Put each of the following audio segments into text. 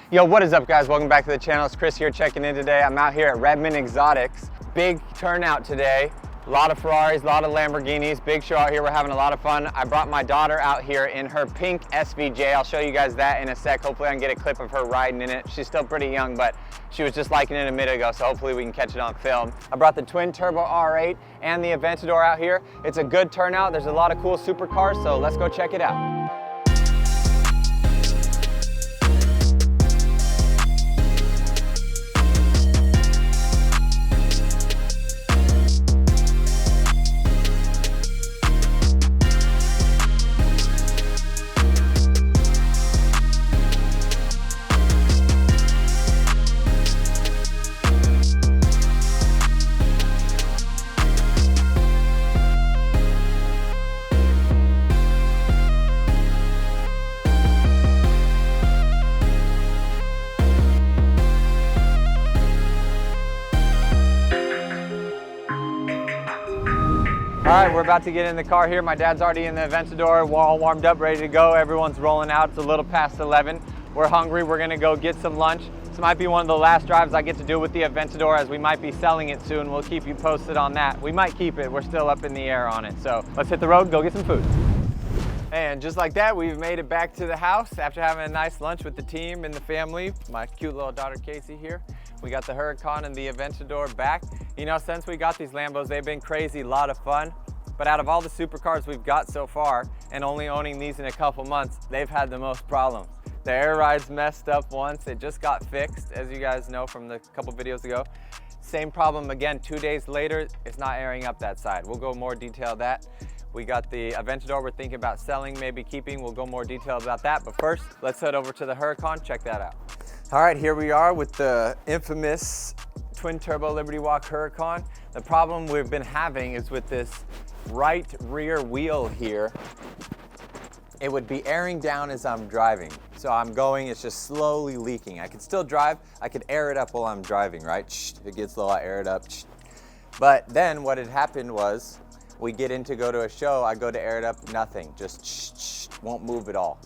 Yo, what is up guys? Welcome back to the channel. It's Chris here checking in today. I'm out here at Redmond Exotics. Big turnout today. A lot of Ferraris, a lot of Lamborghinis. Big show out here. We're having a lot of fun. I brought my daughter out here in her pink SVJ. I'll show you guys that in a sec. Hopefully I can get a clip of her riding in it. She's still pretty young, but she was just liking it a minute ago, so hopefully we can catch it on film. I brought the twin turbo R8 and the Aventador out here. It's a good turnout. There's a lot of cool supercars, so let's go check it out. All right, we're about to get in the car here. My dad's already in the Aventador. We're all warmed up, ready to go. Everyone's rolling out. It's a little past 11. We're hungry. We're gonna go get some lunch. This might be one of the last drives I get to do with the Aventador, as we might be selling it soon. We'll keep you posted on that. We might keep it. We're still up in the air on it. So let's hit the road, go get some food. And just like that, we've made it back to the house after having a nice lunch with the team and the family. My cute little daughter, Casey, here. We got the Huracan and the Aventador back. You know, since we got these Lambos, they've been crazy, a lot of fun. But out of all the supercars we've got so far, and only owning these in a couple months, they've had the most problems. The air ride's messed up once. It just got fixed, as you guys know from the couple videos ago. Same problem again 2 days later, it's not airing up that side. We'll go more detail on that. We got the Aventador we're thinking about selling, maybe keeping. We'll go more detail about that. But first, let's head over to the Huracan, check that out. All right, here we are with the infamous twin turbo Liberty Walk Huracan. The problem we've been having is with this right rear wheel here, it would be airing down as I'm driving. So I'm going, it's just slowly leaking. I could still drive, I could air it up while I'm driving, right? It gets low, I air it up. But then what had happened was, we get in to go to a show, I go to air it up, nothing, just won't move at all.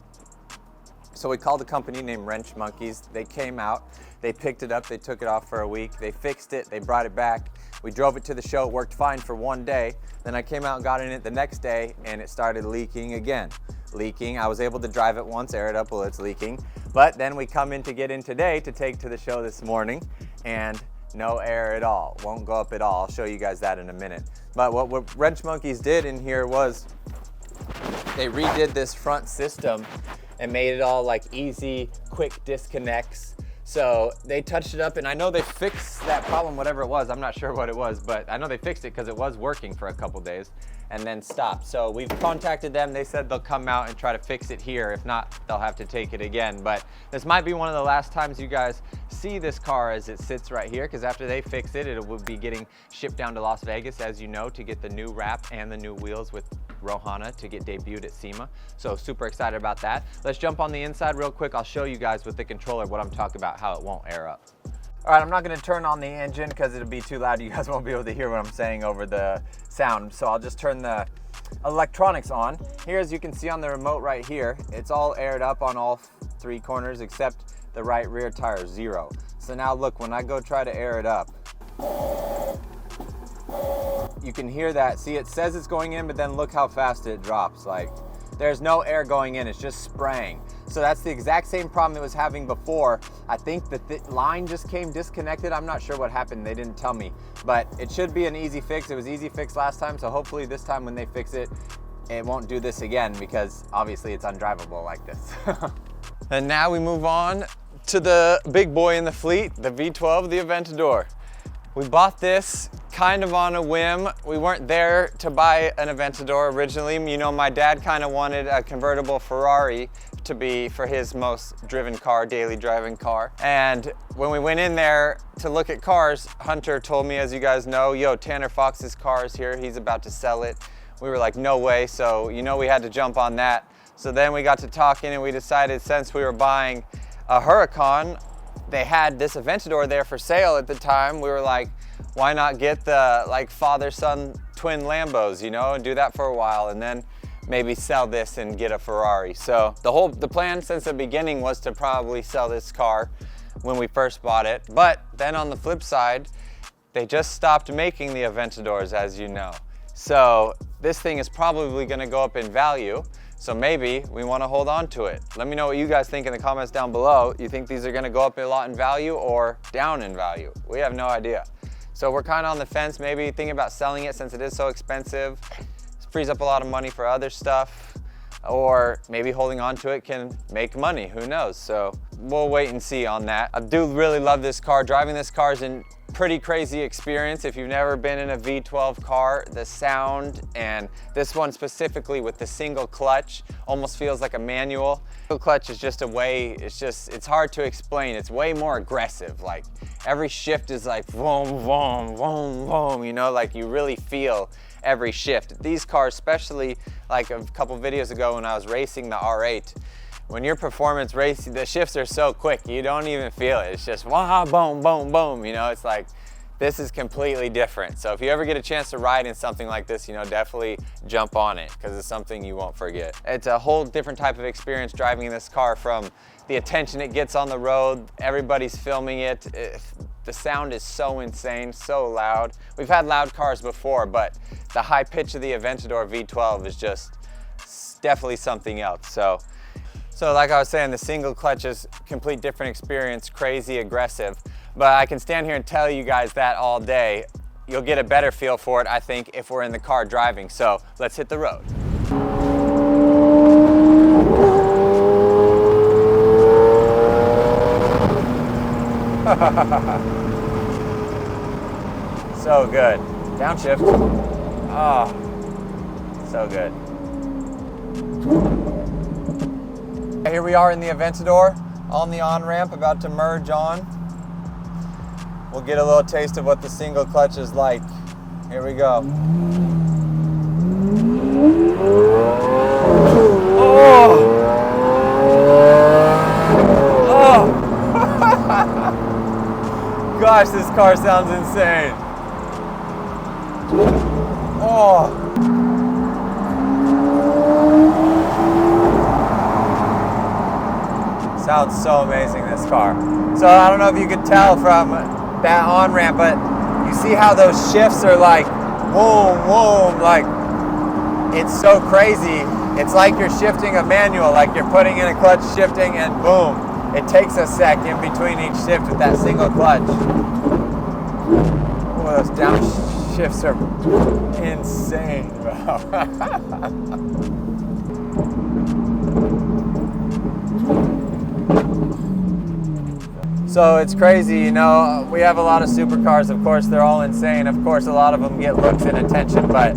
So we called a company named Wrench Monkeys. They came out, they picked it up, they took it off for a week, they fixed it, they brought it back. We drove it to the show, it worked fine for one day. Then I came out and got in it the next day and it started leaking again. Leaking, I was able to drive it once, air it up while it's leaking. But then we come in to get in today to take to the show this morning and no air at all, won't go up at all. I'll show you guys that in a minute. But what Wrench Monkeys did in here was they redid this front system and made it all like easy, quick disconnects. So they touched it up, and I know they fixed that problem, whatever it was. I'm not sure what it was, but I know they fixed it because it was working for a couple days and then stopped. So we've contacted them. They said they'll come out and try to fix it here. If not, they'll have to take it again. But this might be one of the last times you guys see this car as it sits right here, because after they fix it, it will be getting shipped down to Las Vegas, as you know, to get the new wrap and the new wheels with Rohana to get debuted at SEMA. So super excited about that. Let's jump on the inside real quick. I'll show you guys with the controller what I'm talking about, how it won't air up. All right, I'm not gonna turn on the engine because it'll be too loud. You guys won't be able to hear what I'm saying over the sound. So I'll just turn the electronics on. Here, as you can see on the remote right here, it's all aired up on all three corners except the right rear tire, 0. So now look, when I go try to air it up, you can hear that. See, it says it's going in, but then look how fast it drops. Like, there's no air going in, it's just spraying. So that's the exact same problem it was having before. I think the line just came disconnected. I'm not sure what happened, they didn't tell me. But it should be an easy fix. It was easy fix last time, so hopefully this time when they fix it, it won't do this again, because obviously it's undrivable like this. And now we move on to the big boy in the fleet, the V12, the Aventador. We bought this kind of on a whim. We weren't there to buy an Aventador originally. You know, my dad kind of wanted a convertible Ferrari to be for his most driven car, daily driving car. And when we went in there to look at cars, Hunter told me, as you guys know, yo, Tanner Fox's car is here, he's about to sell it. We were like, no way, so you know we had to jump on that. So then we got to talking and we decided, since we were buying a Huracan, they had this Aventador there for sale at the time. We were like, why not get the like father-son twin Lambos, you know, and do that for a while. And then maybe sell this and get a Ferrari. So the plan since the beginning was to probably sell this car when we first bought it. But then on the flip side, they just stopped making the Aventadors, as you know. So this thing is probably gonna go up in value. So maybe we wanna hold on to it. Let me know what you guys think in the comments down below. You think these are gonna go up a lot in value or down in value? We have no idea. So we're kind of on the fence, maybe thinking about selling it since it is so expensive. It frees up a lot of money for other stuff, or maybe holding on to it can make money, who knows? So we'll wait and see on that. I do really love this car. Driving this car is a pretty crazy experience. If you've never been in a V12 car, the sound, and this one specifically with the single clutch almost feels like a manual. The clutch is just a way, it's hard to explain. It's way more aggressive. Like every shift is like vroom, vroom, vroom, vroom, you know, like you really feel every shift. These cars, especially like a couple videos ago when I was racing the R8, when you're performance racing, the shifts are so quick, you don't even feel it. It's just wah, boom, boom, boom, you know, it's like, this is completely different. So if you ever get a chance to ride in something like this, you know, definitely jump on it because it's something you won't forget. It's a whole different type of experience driving in this car, from the attention it gets on the road, everybody's filming it. The sound is so insane, so loud. We've had loud cars before, but the high pitch of the Aventador V12 is just definitely something else. So like I was saying, the single clutch is a complete different experience, crazy aggressive. But I can stand here and tell you guys that all day. You'll get a better feel for it, I think, if we're in the car driving. So let's hit the road. So good. Downshift. Oh, so good. Here we are in the Aventador on the on-ramp, about to merge on. We'll get a little taste of what the single clutch is like. Here we go. Oh! Oh! Gosh, this car sounds insane. Oh! Sounds so amazing, this car. So I don't know if you could tell from that on-ramp, but you see how those shifts are like, boom, boom, like, it's so crazy. It's like you're shifting a manual, like you're putting in a clutch, shifting, and boom. It takes a sec in between each shift with that single clutch. Oh, those downshifts are insane, bro. So it's crazy, you know, we have a lot of supercars, of course, they're all insane. Of course, a lot of them get looks and attention, but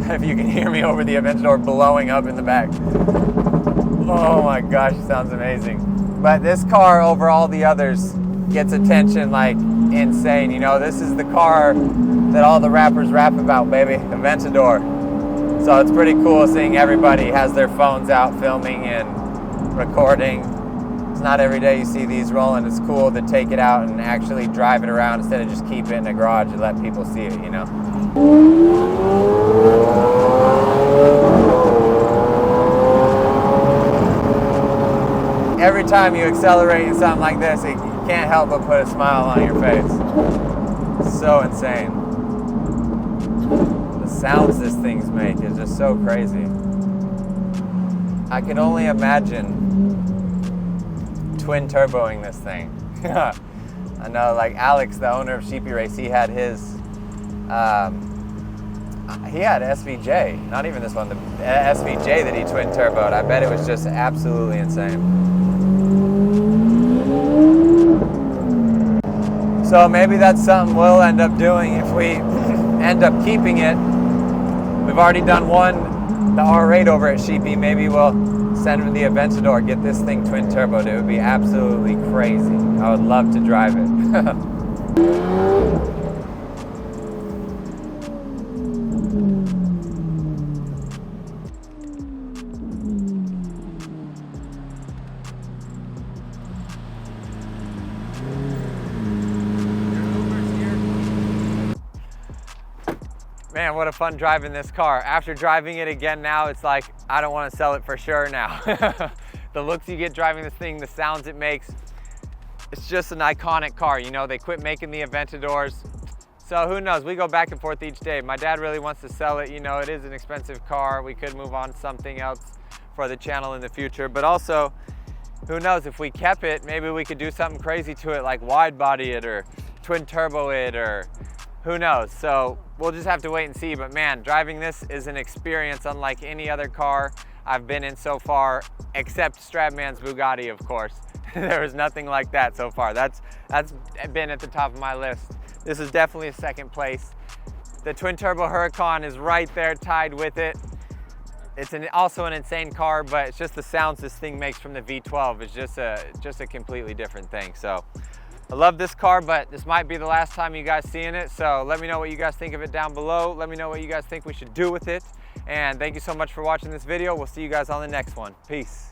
if you can hear me over the Aventador blowing up in the back. Oh my gosh, it sounds amazing. But this car over all the others gets attention like insane. You know, this is the car that all the rappers rap about, baby, Aventador. So it's pretty cool seeing everybody has their phones out filming and recording. It's not every day you see these rolling. It's cool to take it out and actually drive it around instead of just keep it in a garage and let people see it, you know? Every time you accelerate in something like this, you can't help but put a smile on your face. It's so insane. The sounds this thing's make is just so crazy. I can only imagine twin turboing this thing. I know, like Alex, the owner of Sheepy Race, he had his, he had SVJ, not even this one, the SVJ that he twin turboed. I bet it was just absolutely insane. So maybe that's something we'll end up doing if we end up keeping it. We've already done one, the R8 over at Sheepy. Maybe we'll send him the Aventador, get this thing twin turboed. It would be absolutely crazy. I would love to drive it. Man, what a fun driving this car. After driving it again now, it's like, I don't want to sell it for sure now. The looks you get driving this thing, the sounds it makes, it's just an iconic car. You know, they quit making the Aventadors. So who knows, we go back and forth each day. My dad really wants to sell it. You know, it is an expensive car. We could move on to something else for the channel in the future. But also, who knows, if we kept it, maybe we could do something crazy to it, like wide body it or twin turbo it, or who knows. So we'll just have to wait and see. But man, driving this is an experience unlike any other car I've been in so far, except Stradman's Bugatti, of course. There is nothing like that so far. That's been at the top of my list. This is definitely a second place. The twin turbo Huracan is right there tied with it. It's also an insane car, but it's just the sounds this thing makes from the V12 is just a completely different thing. So I love this car, but this might be the last time you guys seeing it. So let me know what you guys think of it down below. Let me know what you guys think we should do with it. And thank you so much for watching this video. We'll see you guys on the next one. Peace.